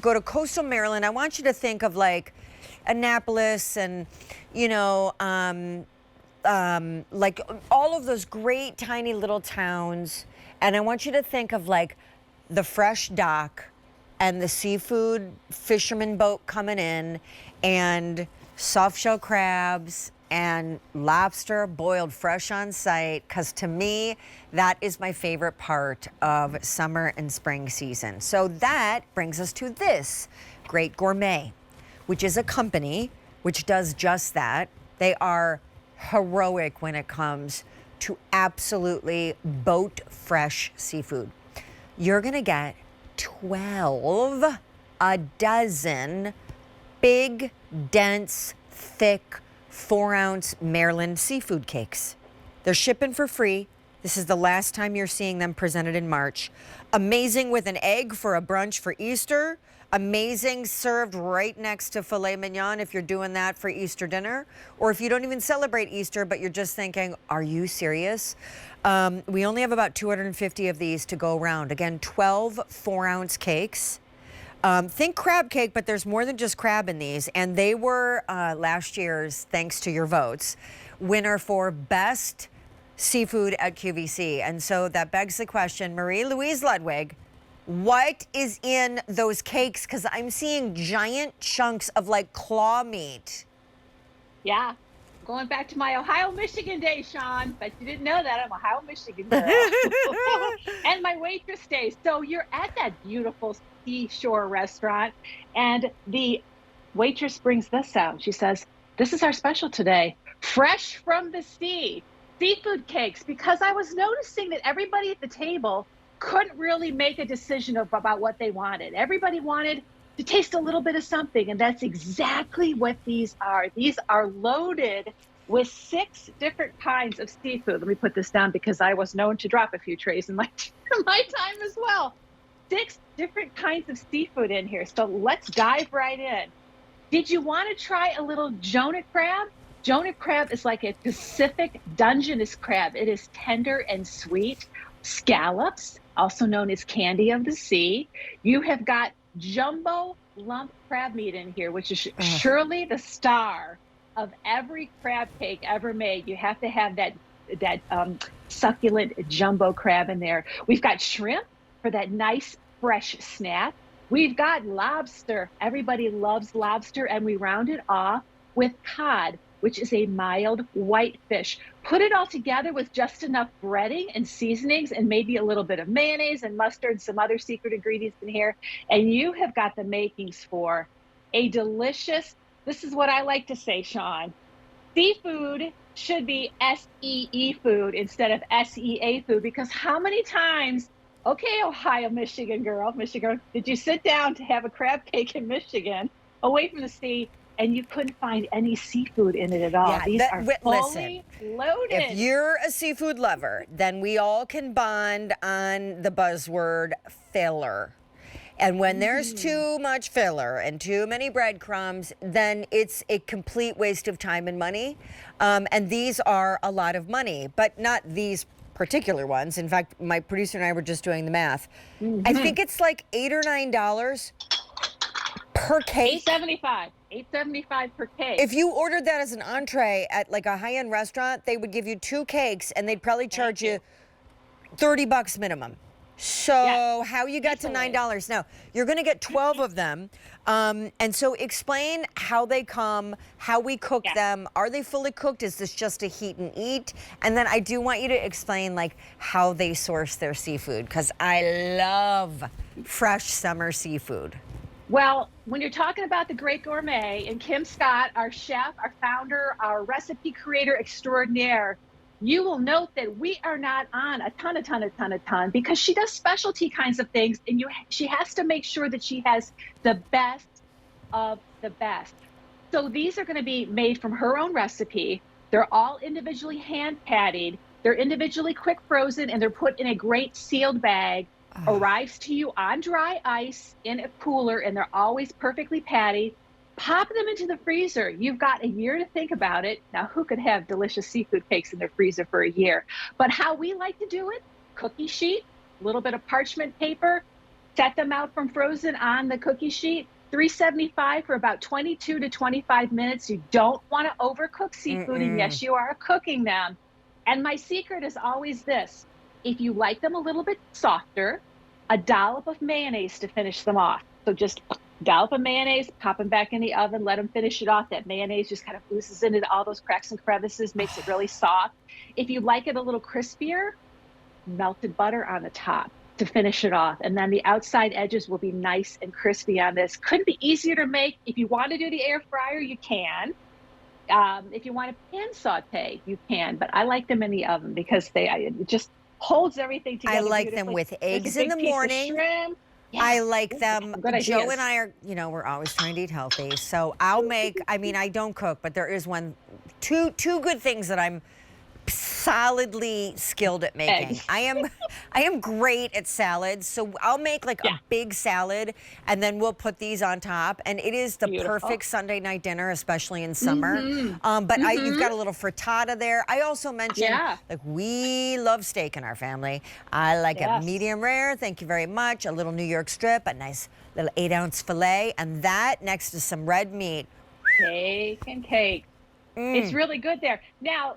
go to coastal Maryland, I want you to think of like Annapolis and, you know, like all of those great tiny little towns. And I want you to think of like the fresh dock and the seafood fisherman boat coming in and soft shell crabs and lobster boiled fresh on site, because to me, that is my favorite part of summer and spring season. So that brings us to this great Gourmet, which is a company which does just that. They are heroic when it comes to absolutely boat fresh seafood. You're gonna get 12 a dozen big, dense, thick 4-ounce Maryland seafood cakes. They're shipping for free. This is the last time you're seeing them presented in March. Amazing with an egg for a brunch for Easter. Amazing served right next to filet mignon if you're doing that for Easter dinner. Or if you don't even celebrate Easter, but you're just thinking, are you serious? We only have about 250 of these to go around. Again, 12 4-ounce cakes. Think crab cake, but there's more than just crab in these. And they were last year's, thanks to your votes, winner for best seafood at QVC. And so that begs the question, Marie-Louise Ludwig, what is in those cakes? Because I'm seeing giant chunks of like claw meat. Yeah. Going back to my Ohio, Michigan days, Sean, but you didn't know that. I'm Ohio, Michigan girl. And my waitress days. So you're at that beautiful seashore restaurant, and the waitress brings this out. She says, "This is our special today. Fresh from the sea, seafood cakes." Because I was noticing that everybody at the table couldn't really make a decision about what they wanted. Everybody wanted to taste a little bit of something, and that's exactly what these are. These are loaded with 6 different kinds of seafood. Let me put this down because I was known to drop a few trays in my time as well. 6 different kinds of seafood in here. So let's dive right in. Did you want to try a little Jonah crab? Jonah crab is like a Pacific Dungeness crab. It is tender and sweet. Scallops, also known as candy of the sea. You have got jumbo lump crab meat in here, which is surely the star of every crab cake ever made. You have to have that succulent jumbo crab in there. We've got shrimp for that nice fresh snap. We've got lobster. Everybody loves lobster, and we round it off with cod, which is a mild white fish. Put it all together with just enough breading and seasonings and maybe a little bit of mayonnaise and mustard, some other secret ingredients in here, and you have got the makings for a delicious, this is what I like to say, Sean, seafood should be S-E-E food instead of S-E-A food, because how many times, okay, Ohio, Michigan girl, did you sit down to have a crab cake in Michigan away from the sea and you couldn't find any seafood in it at all? Yeah, These are fully loaded. If you're a seafood lover, then we all can bond on the buzzword filler. And when there's too much filler and too many breadcrumbs, then it's a complete waste of time and money. And these are a lot of money, but not these particular ones. In fact, my producer and I were just doing the math. I think it's like $8 or $9 per cake. $8.75 per cake. If you ordered that as an entree at like a high-end restaurant, they would give you 2 cakes and they'd probably charge you $30 minimum. So how you got to $9? Now, you're going to get 12 of them. And so explain how they come, how we cook them. Are they fully cooked? Is this just a heat and eat? And then I do want you to explain like how they source their seafood, because I love fresh summer seafood. Well, when you're talking about the Great Gourmet and Kim Scott, our chef, our founder, our recipe creator extraordinaire, you will note that we are not on a ton, because she does specialty kinds of things, and she has to make sure that she has the best of the best. So these are going to be made from her own recipe. They're all individually hand patted. They're individually quick frozen, and they're put in a great sealed bag. Arrives to you on dry ice in a cooler, and they're always perfectly patted. Pop them into the freezer. You've got a year to think about it. Now, who could have delicious seafood cakes in their freezer for a year? But how we like to do it, cookie sheet, a little bit of parchment paper, Set them out from frozen on the cookie sheet. 375 for about 22 to 25 minutes. You don't want to overcook seafood, and yes, you are cooking them. And my secret is always this: if you like them a little bit softer, a dollop of mayonnaise to finish them off. So just dollop of mayonnaise, pop them back in the oven, let them finish it off. That mayonnaise just kind of oozes into all those cracks and crevices, makes it really soft. If you like it a little crispier, melted butter on the top to finish it off. And then the outside edges will be nice and crispy on this. Couldn't be easier to make. If you want to do the air fryer, you can. If you want to pan saute, you can. But I like them in the oven because it just holds everything together. I like them with eggs in the morning. Shrimp. Yeah. I like them. Good Joe ideas. and I are, we're always trying to eat healthy. So I'll make, I don't cook, but there is two good things that I'm solidly skilled at making. Eggs. I am great at salads. So I'll make like a big salad, and then we'll put these on top, and it is the perfect Sunday night dinner, especially in summer. But you've got a little frittata there. I also mentioned like we love steak in our family. I like it medium rare. Thank you very much. A little New York strip, a nice little 8-ounce filet, and that next to some red meat. Cake and cake. It's really good there. Now,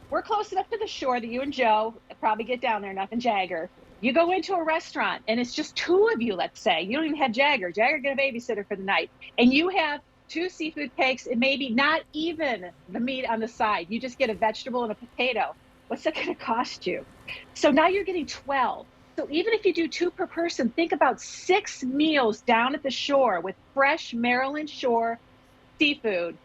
we're close enough to the shore that you and Joe probably get down there enough, and Jagger. You go into a restaurant and it's just two of you, let's say. You don't even have Jagger. Jagger get a babysitter for the night. And you have 2 seafood cakes and maybe not even the meat on the side. You just get a vegetable and a potato. What's that going to cost you? So now you're getting 12. So even if you do 2 per person, think about 6 meals down at the shore with fresh Maryland shore seafood,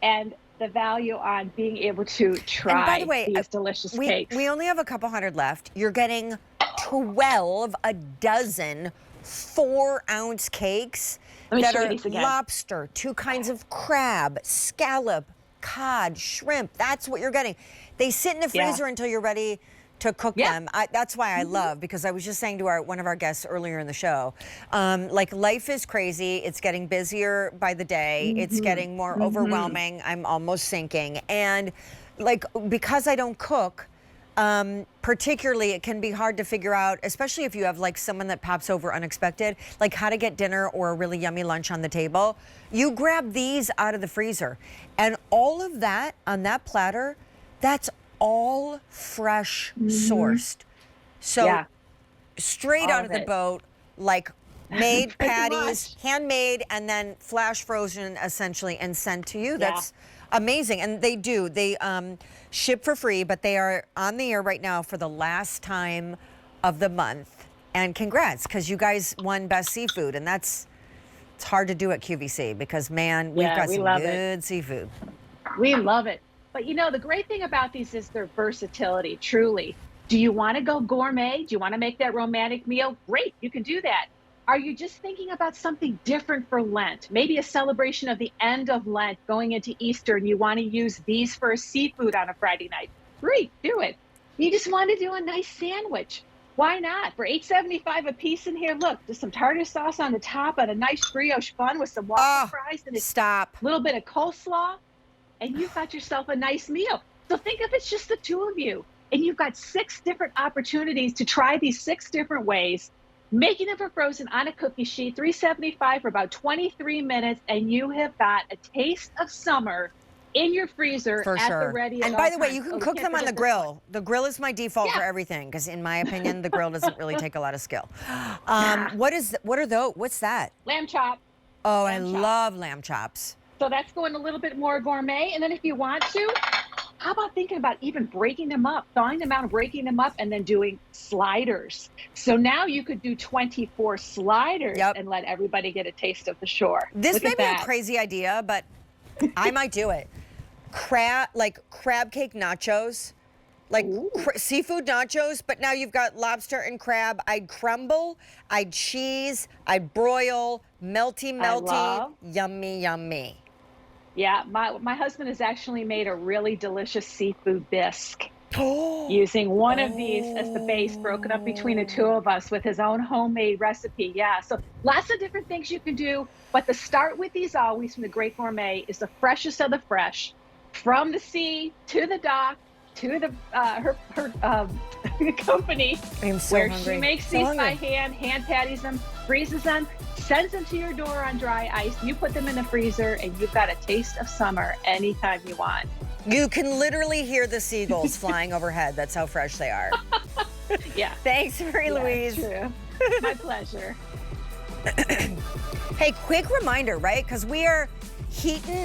and the value on being able to try and by the way, these delicious cakes. We only have a couple hundred left. You're getting 12 a dozen 4-ounce cakes that are lobster, 2 kinds of crab, scallop, cod, shrimp. That's what you're getting. They sit in the freezer until you're ready to cook them. That's why I love, because I was just saying to one of our guests earlier in the show, like life is crazy. It's getting busier by the day. It's getting more overwhelming. I'm almost sinking. And like, because I don't cook, particularly it can be hard to figure out, especially if you have like someone that pops over unexpected, like how to get dinner or a really yummy lunch on the table. You grab these out of the freezer, and all of that on that platter, that's all fresh sourced. So straight out of the boat, like made patties, handmade, and then flash frozen essentially and sent to you. That's amazing. And they ship for free, but they are on the air right now for the last time of the month. And congrats, because you guys won Best Seafood, and it's hard to do at QVC because, man, we've got some good seafood. We love it. But the great thing about these is their versatility, truly. Do you want to go gourmet? Do you want to make that romantic meal? Great, you can do that. Are you just thinking about something different for Lent? Maybe a celebration of the end of Lent going into Easter, and you want to use these for a seafood on a Friday night? Great, do it. You just want to do a nice sandwich. Why not? For $8.75 a piece in here, look, just some tartar sauce on the top and a nice brioche bun with some waffle fries and a little bit of coleslaw. And you've got yourself a nice meal. So think if it's just the 2 of you, and you've got 6 different opportunities to try these 6 different ways, making them for frozen on a cookie sheet, $3.75 for about 23 minutes, and you have got a taste of summer in your freezer for at sure. the ready. And by the way, you can cook them on the grill. The grill is my default for everything, because in my opinion, the grill doesn't really take a lot of skill. What are those? What's that? Lamb chop. Oh, I love lamb chops. So that's going a little bit more gourmet. And then if you want to, how about thinking about even breaking them up, thawing them out and breaking them up, and then doing sliders. So now you could do 24 sliders and let everybody get a taste of the shore. This may be a crazy idea, but I might do it. Crab cake nachos, like seafood nachos, but now you've got lobster and crab. I'd crumble, I'd cheese, I'd broil, melty, yummy, yummy. Yeah, my husband has actually made a really delicious seafood bisque using one of these as the base, broken up between the 2 of us with his own homemade recipe. Yeah, so lots of different things you can do, but the start with these always from the Great Gourmet is the freshest of the fresh, from the sea to the dock to the her company, I am so where hungry. she makes these by hand patties them. freezes them, sends them to your door on dry ice. You put them in the freezer, and you've got a taste of summer anytime you want. You can literally hear the seagulls flying overhead. That's how fresh they are. Yeah. Thanks, Marie Louise. True. My pleasure. Hey, quick reminder, right? Because we are heating